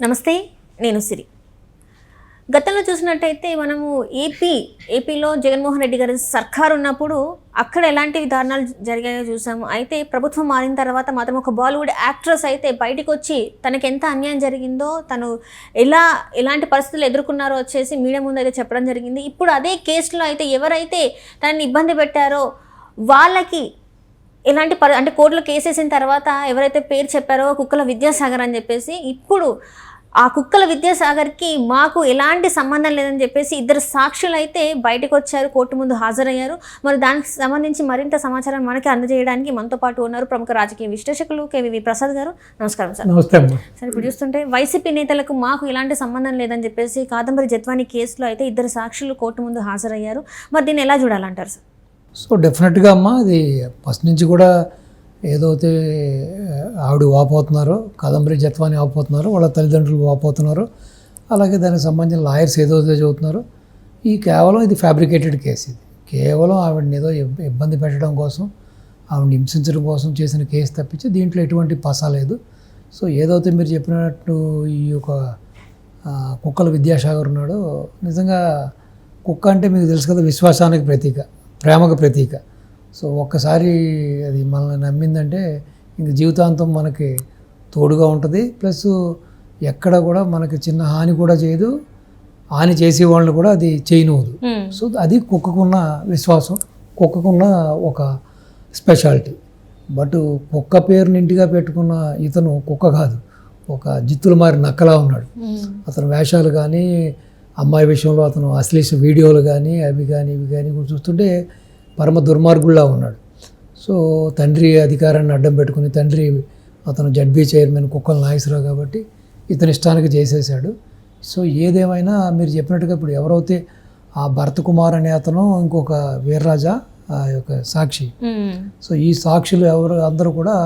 నమస్తే, నేను సిరి. గతంలో చూసినట్టయితే మనము ఏపీలో జగన్మోహన్ రెడ్డి గారి సర్కారు ఉన్నప్పుడు అక్కడ ఎలాంటి దారుణాలు జరిగాయో చూసాము. అయితే ప్రభుత్వం మారిన తర్వాత మాత్రం ఒక బాలీవుడ్ యాక్ట్రెస్ అయితే బయటకు వచ్చి తనకి ఎంత అన్యాయం జరిగిందో, తను ఎలాంటి పరిస్థితులు ఎదుర్కొన్నారో వచ్చేసి మీడియా ముందు అయితే చెప్పడం జరిగింది. ఇప్పుడు అదే కేసులో అయితే ఎవరైతే తనని ఇబ్బంది పెట్టారో వాళ్ళకి ఎలాంటి అంటే కోర్టులో కేసేసిన తర్వాత ఎవరైతే పేరు చెప్పారో కుక్కల విద్యాసాగర్ అని చెప్పేసి, ఇప్పుడు ఆ కుక్కల విద్యాసాగర్కి మాకు ఎలాంటి సంబంధం లేదని చెప్పేసి ఇద్దరు సాక్షులు అయితే బయటకు వచ్చారు, కోర్టు ముందు హాజరయ్యారు. మరి దానికి సంబంధించి మరింత సమాచారం మనకి అందజేయడానికి మనతో పాటు ఉన్నారు ప్రముఖ రాజకీయ విశ్లేషకులు కేవీవి ప్రసాద్ గారు. నమస్కారం సార్. నమస్తే. సార్, ఇప్పుడు చూస్తుంటే వైసీపీ నేతలకు మాకు ఎలాంటి సంబంధం లేదని చెప్పేసి కాదంబరి జత్వాని కేసులో అయితే ఇద్దరు సాక్షులు కోర్టు ముందు హాజరయ్యారు. మరి దీన్ని ఎలా చూడాలంటారు సార్? సో డెఫినెట్గా అమ్మా, అది ఫస్ట్ నుంచి కూడా ఏదైతే ఆవిడ వాపోతున్నారో, కాదంబరి జత్వాని వాపోతున్నారో, వాళ్ళ తల్లిదండ్రులు వాపోతున్నారో, అలాగే దానికి సంబంధించిన లాయర్స్ ఏదైతే చదువుతున్నారో, కేవలం ఇది ఫ్యాబ్రికేటెడ్ కేసు. ఇది కేవలం ఆవిడని ఏదో ఇబ్బంది పెట్టడం కోసం, ఆవిడని హింసించడం కోసం చేసిన కేసు తప్పించి దీంట్లో ఎటువంటి పస లేదు. సో ఏదైతే మీరు చెప్పినట్టు ఈ యొక్క కుక్కల విద్యాసాగర్ ఉన్నాడో, నిజంగా కుక్క అంటే మీకు తెలుసు కదా, విశ్వాసానికి ప్రతీక, ప్రేమకు ప్రతీక. సో ఒక్కసారి అది మనల్ని నమ్మిందంటే ఇంక జీవితాంతం మనకి తోడుగా ఉంటుంది. ప్లస్ ఎక్కడ కూడా మనకి చిన్న హాని కూడా చేయదు, హాని చేసే వాళ్ళని కూడా అది చేయనివ్వదు. సో అది కుక్కకున్న విశ్వాసం, కుక్కకున్న ఒక స్పెషాలిటీ. బట్ కుక్క పేరుని ఇంటిగా పెట్టుకున్న ఇతను కుక్క కాదు, ఒక జిత్తులు మారి నక్కలా ఉన్నాడు. అతని వేషాలు కానీ, అమ్మాయి విషయంలో అతను అశ్లీల వీడియోలు కానీ ఇవి కానీ చూస్తుంటే పరమ దుర్మార్గుల్లా ఉన్నాడు. సో తండ్రి అధికారాన్ని అడ్డం పెట్టుకుని, తండ్రి అతను జడ్బీ చైర్మన్ కుక్కల నాగేశ్వరరావు కాబట్టి ఇతని ఇష్టానికి చేసేసాడు. సో ఏదేమైనా మీరు చెప్పినట్టుగా ఇప్పుడు ఎవరైతే ఆ భరత్ కుమార్ అనే అతను, ఇంకొక వీర్రాజా ఆ యొక్క సాక్షి, సో ఈ సాక్షులు అందరూ కూడా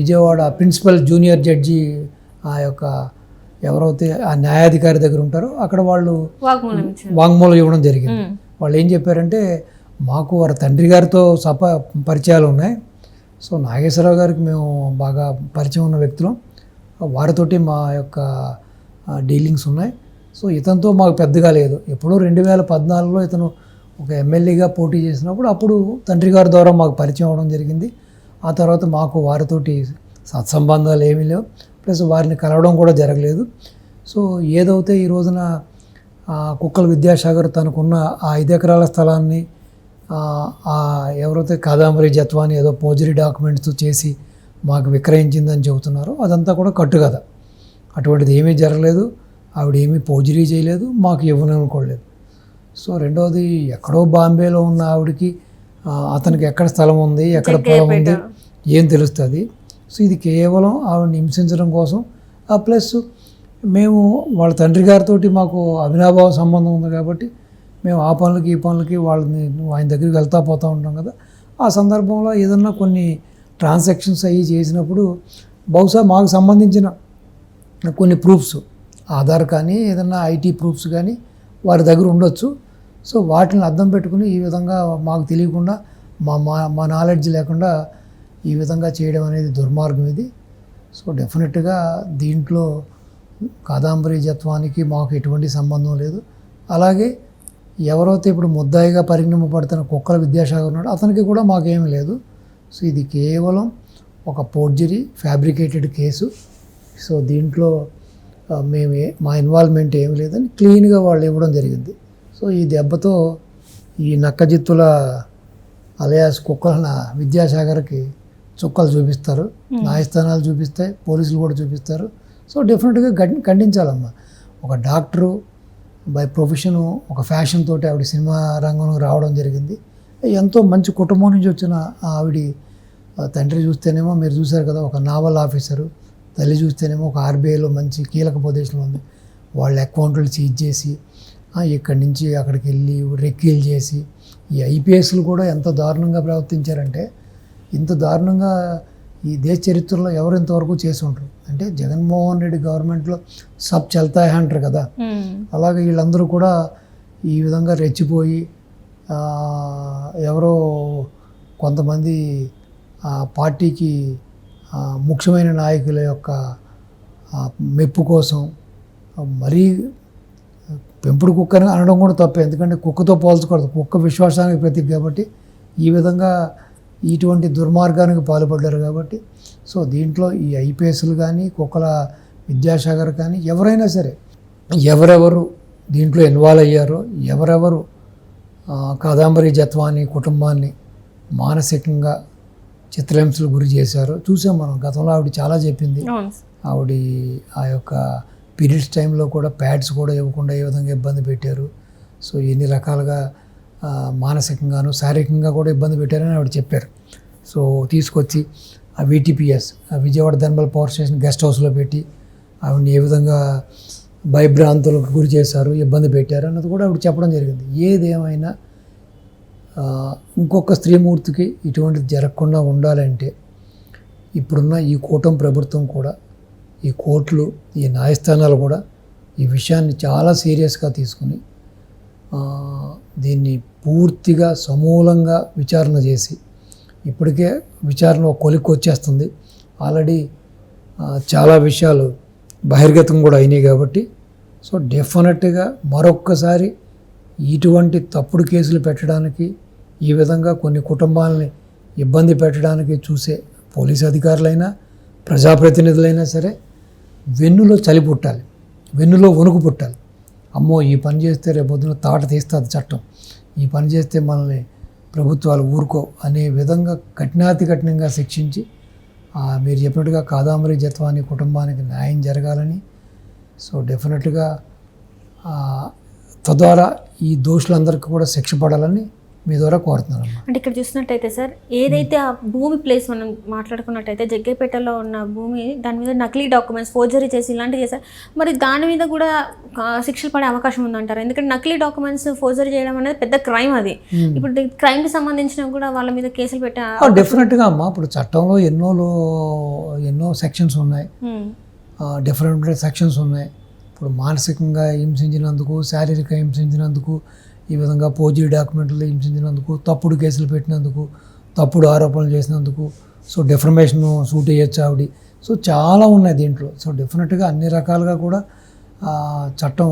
విజయవాడ ప్రిన్సిపల్ జూనియర్ జడ్జి ఆ యొక్క ఎవరైతే ఆ న్యాయాధికారి దగ్గర ఉంటారో అక్కడ వాళ్ళు వాంగ్మూలం ఇవ్వడం జరిగింది. వాళ్ళు ఏం చెప్పారంటే, మాకు వారి తండ్రి గారితో పరిచయాలు ఉన్నాయి. సో నాగేశ్వరరావు గారికి మేము బాగా పరిచయం ఉన్న వ్యక్తులం, వారితోటి మా యొక్క డీలింగ్స్ ఉన్నాయి. సో ఇతనితో మాకు పెద్దగా లేదు. ఎప్పుడో 2014లో ఇతను ఒక ఎమ్మెల్యేగా పోటీ చేసినప్పుడు అప్పుడు తండ్రి గారి ద్వారా మాకు పరిచయం అవ్వడం జరిగింది. ఆ తర్వాత మాకు వారితోటి సత్సంబంధాలు ఏమీ లేవు, ప్లస్ వారిని కలవడం కూడా జరగలేదు. సో ఏదైతే ఈ రోజున కుక్కల విద్యాసాగర్ తనకున్న ఆ 5 ఎకరాల స్థలాన్ని ఎవరైతే కాదంబరి జత్వాని ఏదో ఫోర్జరీ డాక్యుమెంట్స్ చేసి మాకు విక్రయించిందని చెబుతున్నారో అదంతా కూడా కట్టుకథ. అటువంటిది ఏమీ జరగలేదు, ఆవిడ ఏమీ ఫోర్జరీ చేయలేదు, మాకు ఇవ్వననుకోలేదు. సో రెండవది, ఎక్కడో బాంబేలో ఉన్న ఆవిడకి అతనికి ఎక్కడ స్థలం ఉంది, ఎక్కడ పొలం ఉంది ఏం తెలుస్తుంది. సో ఇది కేవలం ఆవిడని హింసించడం కోసం. ప్లస్ మేము వాళ్ళ తండ్రి గారితో మాకు అవినాభావ సంబంధం ఉంది కాబట్టి మేము ఆ పనులకి ఈ పనులకి వాళ్ళని ఆయన దగ్గరికి వెళ్తా పోతూ ఉంటాం కదా. ఆ సందర్భంలో ఏదన్నా కొన్ని ట్రాన్సాక్షన్స్ అయ్యి చేసినప్పుడు బహుశా మాకు సంబంధించిన కొన్ని ప్రూఫ్స్, ఆధార్ కానీ ఏదన్నా ఐటీ ప్రూఫ్స్ కానీ వారి దగ్గర ఉండొచ్చు. సో వాటిని అర్థం పెట్టుకుని ఈ విధంగా మాకు తెలియకుండా, మా నాలెడ్జ్ లేకుండా ఈ విధంగా చేయడం అనేది దుర్మార్గం ఇది. సో డెఫినెట్గా దీంట్లో కాదంబరి జత్వానికి మాకు ఎటువంటి సంబంధం లేదు. అలాగే ఎవరైతే ఇప్పుడు ముద్దాయిగా పరిగణింపబడుతున్న కుక్కల విద్యాసాగర్ ఉన్నాడో అతనికి కూడా మాకేమీ లేదు. సో ఇది కేవలం ఒక ఫోర్జరీ ఫ్యాబ్రికేటెడ్ కేసు. సో దీంట్లో మా ఇన్వాల్వ్మెంట్ ఏమీ లేదని క్లీన్గా వాళ్ళు ఇవ్వడం జరిగింది. సో ఈ దెబ్బతో ఈ నక్కజిత్తుల అలియాస్ కుక్కల విద్యాసాగర్కి చుక్కలు చూపిస్తారు, న్యాయస్థానాలు చూపిస్తాయి, పోలీసులు కూడా చూపిస్తారు. సో డెఫినెట్గా ఖండించాలమ్మా. ఒక డాక్టరు బై ప్రొఫెషను, ఒక ఫ్యాషన్ తోటి ఆవిడ సినిమా రంగంలో రావడం జరిగింది. ఎంతో మంచి కుటుంబం నుంచి వచ్చిన ఆవిడ తండ్రి చూస్తేనేమో మీరు చూశారు కదా, ఒక నావల్ ఆఫీసరు, తల్లి చూస్తేనేమో ఒక ఆర్బీఐలో మంచి కీలక పొజిషన్లో ఉంది. వాళ్ళ అకౌంట్లు సీజ్ చేసి ఇక్కడి నుంచి అక్కడికి వెళ్ళి రెక్కీలు చేసి, ఈ ఐపీఎస్లు కూడా ఎంత దారుణంగా ప్రవర్తించారంటే, ఇంత దారుణంగా ఈ దేశ చరిత్రలో ఎవరు ఇంతవరకు చేసి ఉంటారు. అంటే జగన్మోహన్ రెడ్డి గవర్నమెంట్లో సబ్ చల్తాయి అంటారు కదా, అలాగే వీళ్ళందరూ కూడా ఈ విధంగా రెచ్చిపోయి ఎవరో కొంతమంది పార్టీకి ముఖ్యమైన నాయకుల యొక్క మెప్పు కోసం మరీ పెంపుడు కుక్కని అనడం కూడా తప్పే, ఎందుకంటే కుక్కతో పోల్చకూడదు, కుక్క విశ్వాసానికి ప్రతీక కాబట్టి ఈ విధంగా ఇటువంటి దుర్మార్గానికి పాల్పడ్డారు కాబట్టి సో దీంట్లో ఈ ఐపీఎస్లు కానీ కుక్కల విద్యాసాగర్ కానీ ఎవరైనా సరే ఎవరెవరు దీంట్లో ఇన్వాల్వ్ అయ్యారో ఎవరెవరు కాదంబరి జత్వాని కుటుంబాన్ని మానసికంగా చిత్రహింసలు గురి చేశారో చూసాం మనం. గతంలో ఆవిడ చాలా చెప్పింది, ఆవిడ ఆ యొక్క పీరియడ్స్ టైంలో కూడా ప్యాడ్స్ కూడా ఇవ్వకుండా ఏ విధంగా ఇబ్బంది పెట్టారు, సో ఎన్ని రకాలుగా మానసికంగాను శారీరకంగా కూడా ఇబ్బంది పెట్టారని ఆవిడ చెప్పారు. సో తీసుకొచ్చి ఆ VTPS Vijayawada thermal power station guest హౌస్లో పెట్టి ఆవిడని ఏ విధంగా భయభ్రాంతులకు గురి చేశారు, ఇబ్బంది పెట్టారు అన్నది కూడా ఆవిడ చెప్పడం జరిగింది. ఏదేమైనా ఇంకొక స్త్రీమూర్తికి ఇటువంటిది జరగకుండా ఉండాలంటే ఇప్పుడున్న ఈ కూటమి ప్రభుత్వం కూడా, ఈ కోర్టులు, ఈ న్యాయస్థానాలు కూడా ఈ విషయాన్ని చాలా సీరియస్గా తీసుకుని దీన్ని పూర్తిగా సమూలంగా విచారణ చేసి, ఇప్పటికే విచారణ ఒక కొలిక్కి వచ్చేస్తుంది, ఆల్రెడీ చాలా విషయాలు బహిర్గతం కూడా అయినాయి కాబట్టి సో డెఫినెట్గా మరొక్కసారి ఇటువంటి తప్పుడు కేసులు పెట్టడానికి, ఈ విధంగా కొన్ని కుటుంబాలని ఇబ్బంది పెట్టడానికి చూసే పోలీసు అధికారులైనా ప్రజాప్రతినిధులైనా సరే వెన్నులో చలి పుట్టాలి, వెన్నులో వణుకు పుట్టాలి. అమ్మో ఈ పని చేస్తే రేపొద్దున తాట తీస్తుంది చట్టం, ఈ పని చేస్తే మనల్ని ప్రభుత్వాలు ఊరుకో అనే విధంగా కఠినంగా శిక్షించి మీరు చెప్పినట్టుగా కాదంబరి జత్వాని కుటుంబానికి న్యాయం జరగాలని, సో డెఫినెట్గా తద్వారా ఈ దోషులందరికీ కూడా శిక్ష పడాలని మీ ద్వారా కోరుతున్నాను. అంటే ఇక్కడ చూసినట్టయితే సార్, ఏదైతే ఆ భూమి ప్లేస్ మనం మాట్లాడుకున్నట్టయితే జగ్గైపేటలో ఉన్న భూమి, దాని మీద నకిలీ డాక్యుమెంట్స్ ఫోర్జరీ చేసి ఇలాంటివి చేశారు, మరి దాని మీద కూడా శిక్షలు పడే అవకాశం ఉందంటారు? ఎందుకంటే నకిలీ డాక్యుమెంట్స్ ఫోర్జరీ చేయడం అనేది పెద్ద క్రైమ్. అది ఇప్పుడు క్రైమ్కి సంబంధించిన కూడా వాళ్ళ మీద కేసులు పెట్టే డెఫినెట్గా అమ్మా. ఇప్పుడు చట్టంలో ఎన్నో సెక్షన్స్ ఉన్నాయి, డిఫరెంట్ సెక్షన్స్ ఉన్నాయి. ఇప్పుడు మానసికంగా హింసించినందుకు, శారీరక హింసించినందుకు, ఈ విధంగా పోజీ డాక్యుమెంట్లు హింసించినందుకు, తప్పుడు కేసులు పెట్టినందుకు, తప్పుడు ఆరోపణలు చేసినందుకు, సో డిఫర్మేషన్ సూట్ అయ్యొచ్చు ఆవిడ, సో చాలా ఉన్నాయి దీంట్లో. సో డెఫినెట్గా అన్ని రకాలుగా కూడా చట్టం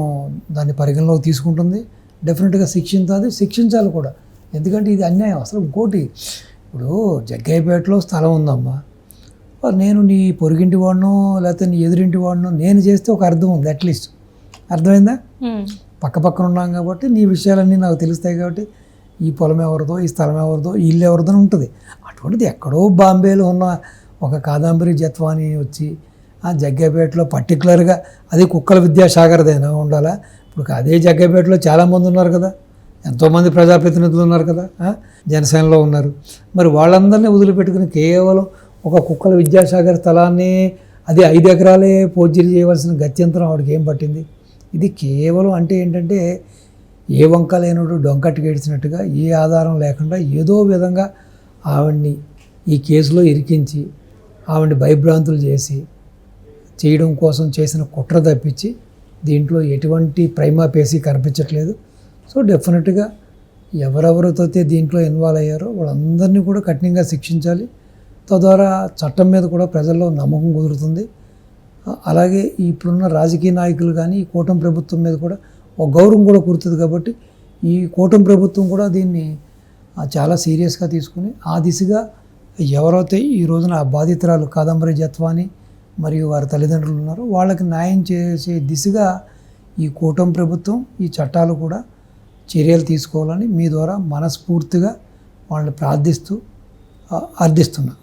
దాన్ని పరిగణలోకి తీసుకుంటుంది, డెఫినెట్గా శిక్షించాలి కూడా. ఎందుకంటే ఇది అన్యాయం. అసలు ఇంకోటి, ఇప్పుడు జగ్గైపేటలో స్థలం ఉందమ్మా, నేను నీ పొరుగింటి వాడినో లేకపోతే నీ ఎదురింటి వాడినో నేను చేస్తే ఒక అర్థం ఉంది, అట్లీస్ట్ అర్థమైందా? పక్కన ఉన్నాం కాబట్టి నీ విషయాలన్నీ నాకు తెలుస్తాయి కాబట్టి ఈ పొలం ఎవరిదో, ఈ స్థలం ఎవరిదో, ఈ ఇల్లు ఎవరిదో అని ఉంటుంది. అటువంటిది ఎక్కడో బాంబేలో ఉన్న ఒక కాదంబరి జత్వాని వచ్చి ఆ జగ్గైపేటలో పర్టికులర్గా అది కుక్కల విద్యాసాగర్దైనా ఉండాలా? ఇప్పుడు అదే జగ్గైపేటలో చాలామంది ఉన్నారు కదా, ఎంతోమంది ప్రజాప్రతినిధులు ఉన్నారు కదా, జనసేనలో ఉన్నారు. మరి వాళ్ళందరినీ వదిలిపెట్టుకుని కేవలం ఒక కుక్కల విద్యాసాగర్ స్థలాన్ని అది 5 ఎకరాలే పోర్జరీ చేయవలసిన గత్యంతరం ఆవిడకి ఏం పట్టింది? ఇది కేవలం అంటే ఏంటంటే ఏ వంక లేనుడు డొంకట్టు గడిచినట్టుగా ఏ ఆధారం లేకుండా ఏదో విధంగా ఆవిడ్ని ఈ కేసులో ఇరికించి ఆవిడ్ని భయభ్రాంతులు చేయడం కోసం చేసిన కుట్ర తప్పించి దీంట్లో ఎటువంటి ప్రైమా ఫేసి కనిపించట్లేదు. సో డెఫినెట్గా ఎవరెవరితో దీంట్లో ఇన్వాల్వ్ అయ్యారో వాళ్ళందరినీ కూడా కఠినంగా శిక్షించాలి. తద్వారా చట్టం మీద కూడా ప్రజల్లో నమ్మకం కుదురుతుంది. అలాగే ఇప్పుడున్న రాజకీయ నాయకులు కానీ ఈ కూటమి ప్రభుత్వం మీద కూడా ఒక గౌరవం కూడా కుదురుతుంది. కాబట్టి ఈ కూటమి ప్రభుత్వం కూడా దీన్ని చాలా సీరియస్గా తీసుకుని ఆ దిశగా ఎవరైతే ఈ రోజున ఆ బాధితురాలు కాదంబరి జత్వాని మరియు వారి తల్లిదండ్రులు ఉన్నారో వాళ్ళకి న్యాయం చేసే దిశగా ఈ కూటమి ప్రభుత్వం, ఈ చట్టాలు కూడా చర్యలు తీసుకోవాలని మీ ద్వారా మనస్ఫూర్తిగా వాళ్ళని ప్రార్థిస్తూ అర్థిస్తున్నా.